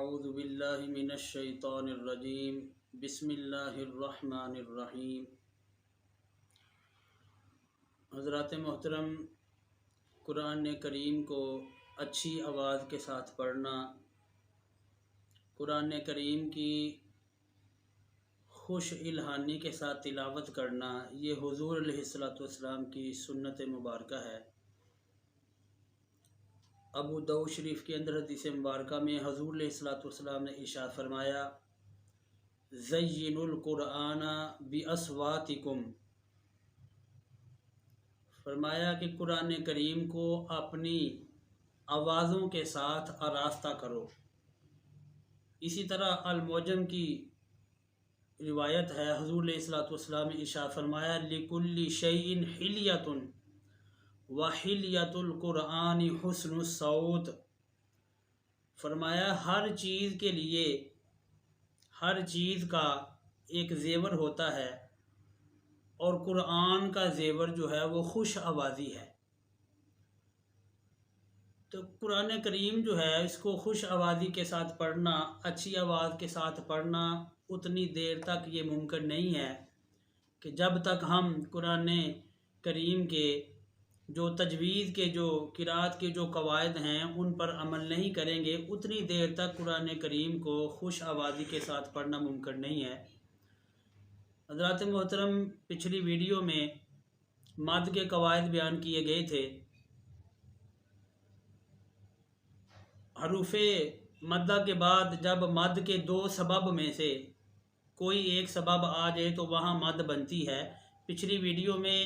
अऊज़ु बिल्लाहि मिनश शैतानिर रजीम बिस्मिल्लाहिर रहमानिर रहीम। हज़रात मोहतरम, कुरान करीम को अच्छी आवाज़ के साथ पढ़ना, कुरान करीम की खुश इल्हानी के साथ तिलावत करना, ये हुज़ूर अलैहिस्सलातु वस्सलाम की सुन्नत मुबारका है। अबू दाऊद शरीफ के अंदर हदीस मुबारका में हुज़ूर अलैहिस्सलातु वस्सलाम ने इरशाद फरमाया, ज़य्यिनुल कुरआना बिअस्वातिकुम। फरमाया कि कुरान करीम को अपनी आवाज़ों के साथ आरास्ता करो। इसी तरह अल-मुअज्जम की रिवायत है, हुज़ूर अलैहिस्सलातु वस्सलाम ने इरशाद फरमाया, लिकुल्लि शैइन हिलियतुन व हिलियतुल कुरआनी हुस्नुस सौत। फरमाया हर चीज़ के लिए, हर चीज़ का एक ज़ेवर होता है और कुरान का ज़ेवर जो है वो खुश आवाज़ी है। तो कुरान करीम जो है इसको खुश आवाज़ी के साथ पढ़ना, अच्छी आवाज़ के साथ पढ़ना उतनी देर तक ये मुमकिन नहीं है कि जब तक हम कुरान करीम के जो तजवीज़ के, जो किरात के जो कवायद हैं उन पर अमल नहीं करेंगे, उतनी देर तक कुरान करीम को खुश आवाज़ी के साथ पढ़ना मुमकिन नहीं है। हज़रात मोहतरम, पिछली वीडियो में मद के कवायद बयान किए गए थे। हरूफ़े मद्दा के बाद जब मद के दो सबब में से कोई एक सबब आ जाए तो वहाँ मद बनती है। पिछली वीडियो में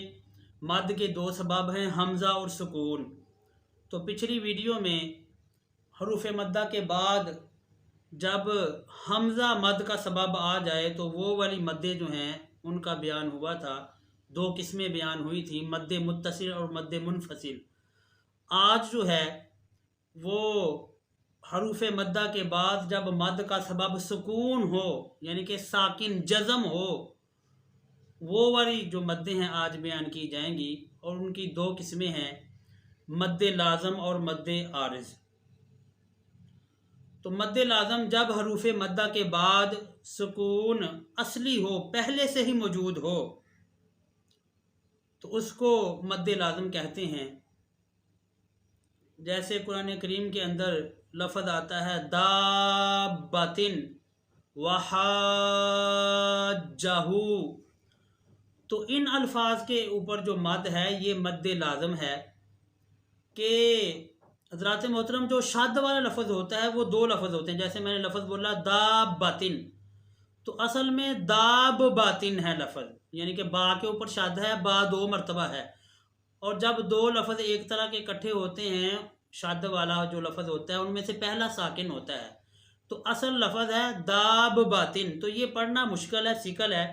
मद के दो सबब हैं, हमज़ा और सुकून। तो पिछली वीडियो में हरूफ़ मद्दा के बाद जब हमज़ा मद का सबब आ जाए तो वो वाली मद्दे जो हैं उनका बयान हुआ था। दो किस्में बयान हुई थी, मद्दे मुत्तसिल और मद्दे मुनफसिल। आज जो है वो हरूफ़ मद्दा के बाद जब मद का सबब सुकून हो, यानी कि साकिन जज़म हो, वो वाली जो मद्दे हैं आज बयान की जाएंगी। और उनकी दो किस्में हैं, मद्दे लाज़म और मद्दे आरिज़। तो मद्दे लाज़म जब हरूफ़ मद्दा के बाद सुकून असली हो, पहले से ही मौजूद हो, तो उसको मद्दे लाज़म कहते हैं। जैसे कुरान करीम के अंदर लफ्ज़ आता है दाब्बतिन वहाज्जहू, तो इन अल्फाज के ऊपर जो मद है ये मद्दे लाज़म है। कि हज़रात मोहतरम जो शाद वाला लफ्ज़ होता है वो दो लफ्ज़ होते हैं। जैसे मैंने लफ्ज़ बोला दाब्बतिन, तो असल में दाब बातिन है लफ्ज़, यानी कि बा के ऊपर शाद है, बा दो मरतबा है। और जब दो लफ्ज़ एक तरह के इकट्ठे होते हैं, शाद वाला जो लफ्ज़ होता है उनमें से पहला साकिन होता है, तो असल लफ्ज़ है दाब बातिन। तो ये पढ़ना मुश्किल है, सिकल है,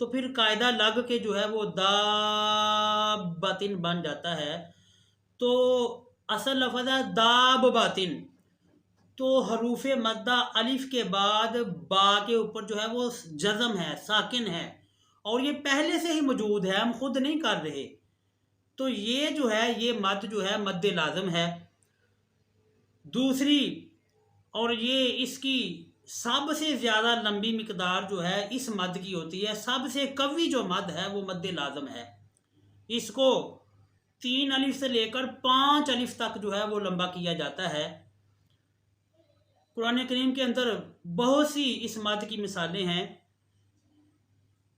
तो फिर कायदा लग के जो है वो दाब बातिन बन जाता है। तो असल लफ्ज़ है दाब बातिन। तो हरूफ़ मद्दा अलिफ के बाद बा के ऊपर जो है वो जज़म है, साकिन है, और ये पहले से ही मौजूद है, हम खुद नहीं कर रहे। तो ये जो है ये मद जो है मद्दे लाज़म है। दूसरी, और ये इसकी सबसे ज़्यादा लंबी मिकदार जो है इस मद की होती है, सबसे कवी जो मद है वो मद्दे लाज़म है। इसको 3 अलिफ से लेकर 5 अलिफ तक जो है वो लंबा किया जाता है। कुरान करीम के अंदर बहुत सी इस मद की मिसालें हैं।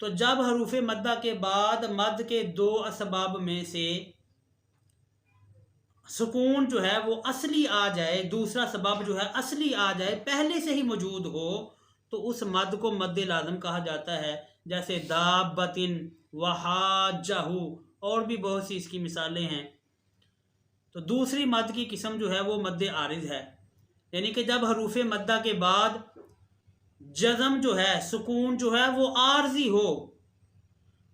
तो जब हरूफ़ मद्दा के बाद मद के दो असबाब में से सुकून जो है वो असली आ जाए, दूसरा सबब जो है असली आ जाए, पहले से ही मौजूद हो, तो उस मद को मद्दे लाज़म कहा जाता है। जैसे दाब्बतिन वहाज्जहू, और भी बहुत सी इसकी मिसालें हैं। तो दूसरी मद की किस्म जो है वो मद्दे आरिज़ है, यानी कि जब हरूफ़ मद्दा के बाद जज़म जो है, सुकून जो है वो आर्जी हो।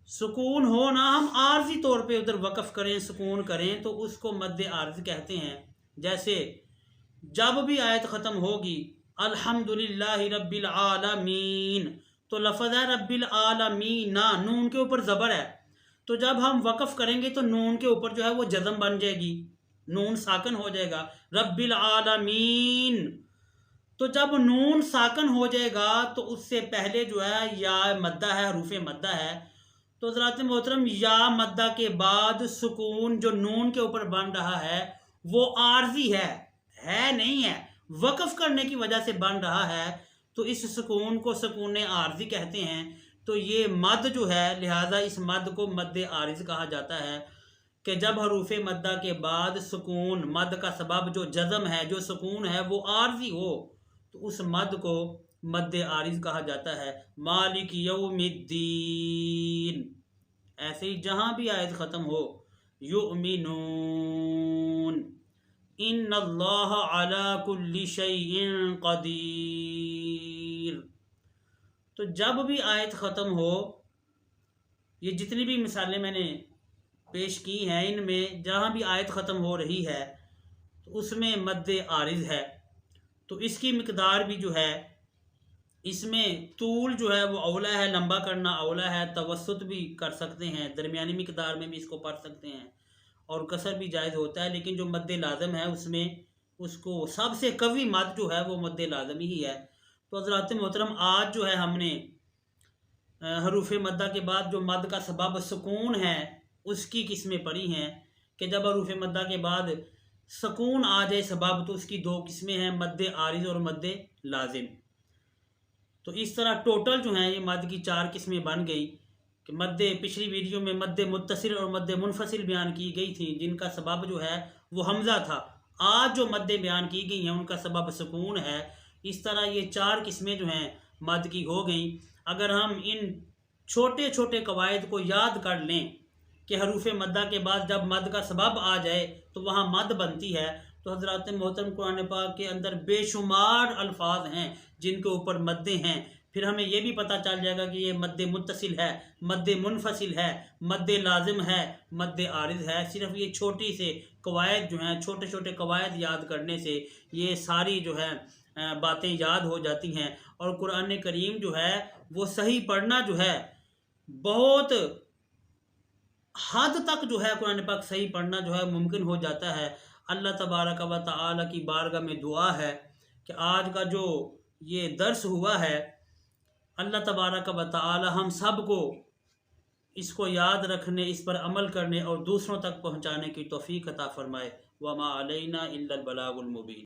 सुकून हो ना, हम आर्जी तौर पे उधर वक़फ़ करें, सुकून करें, तो उसको मद्दे आर्ज़ कहते हैं। जैसे जब भी आयत ख़त्म होगी अल्हम्दुलिल्लाहि रब्बिल आलमीन, तो लफ़ज़ है रब्बिल आलमीन, ना नून के ऊपर ज़बर है, तो जब हम वक़फ़ करेंगे तो नून के ऊपर जो है वो जज़म बन जाएगी, नून साकिन हो जाएगा, रब्बिल आलमीन। تو جب نون ساکن ہو جائے گا تو اس سے پہلے جو ہے یا مدہ ہے، حروف مدہ ہے، تو حضرات محترم یا مدہ کے بعد سکون جو نون کے اوپر بن رہا ہے وہ عارضی ہے نہیں ہے، وقف کرنے کی وجہ سے بن رہا ہے، تو اس سکون کو سکون عارضی کہتے ہیں۔ تو یہ مد جو ہے، لہٰذا اس مد کو مد عارض کہا جاتا ہے کہ جب حروف مدہ کے بعد سکون، مد کا سبب جو جزم ہے، جو سکون ہے، وہ عارضی ہو تو اس مد کو مد عارض کہا جاتا ہے۔ مالک یوم الدین، ایسے ہی جہاں بھی آیت ختم ہو، یؤمنون، ان اللہ علی کل شیء قدیر، تو جب بھی آیت ختم ہو، یہ جتنی بھی مثالیں میں نے پیش کی ہیں ان میں جہاں بھی آیت ختم ہو رہی ہے تو اس میں مد عارض ہے، تو اس کی مقدار بھی جو ہے، اس میں طول جو ہے وہ اولا ہے، لمبا کرنا اولا ہے، توسط بھی کر سکتے ہیں، درمیانی مقدار میں بھی اس کو پڑھ سکتے ہیں، اور قصر بھی جائز ہوتا ہے، لیکن جو مد لازم ہے اس میں اس کو سب سے قوی مد جو ہے وہ مد لازم ہی ہے۔ تو حضرات محترم آج جو ہے ہم نے حروف مدہ کے بعد جو مد کا سبب سکون ہے اس کی قسمیں پڑھی ہیں کہ جب حروف مدہ کے بعد سکون آ جائے سبب تو اس کی دو قسمیں ہیں، مد عارض اور مد لازم۔ تو اس طرح ٹوٹل جو ہیں یہ مد کی 4 قسمیں بن گئی کہ مد، پچھلی ویڈیو میں مد متصل اور مد منفصل بیان کی گئی تھی جن کا سبب جو ہے وہ حمزہ تھا، آج جو مدیں بیان کی گئی ہیں ان کا سبب سکون ہے۔ اس طرح یہ 4 قسمیں جو ہیں مد کی ہو گئیں۔ اگر ہم ان چھوٹے چھوٹے قواعد کو یاد کر لیں کہ حروف مدہ کے بعد جب مد کا سبب آ جائے تو وہاں مد بنتی ہے، تو حضرات محترم قرآن پاک کے اندر بے شمار الفاظ ہیں جن کے اوپر مدیں ہیں، پھر ہمیں یہ بھی پتہ چل جائے گا کہ یہ مد متصل ہے، مد منفصل ہے، مد لازم ہے، مد عارض ہے۔ صرف یہ چھوٹی سے قواعد جو ہیں، چھوٹے چھوٹے قواعد یاد کرنے سے یہ ساری جو ہے باتیں یاد ہو جاتی ہیں، اور قرآن کریم جو ہے وہ صحیح پڑھنا جو ہے بہت حد تک جو ہے قرآن پاک صحیح پڑھنا جو ہے ممکن ہو جاتا ہے۔ اللہ تبارک و تعالی کی بارگاہ میں دعا ہے کہ آج کا جو یہ درس ہوا ہے، اللہ تبارک و تعالی ہم سب کو اس کو یاد رکھنے، اس پر عمل کرنے اور دوسروں تک پہنچانے کی توفیق عطا فرمائے۔ وما علینا الا البلاغ المبین۔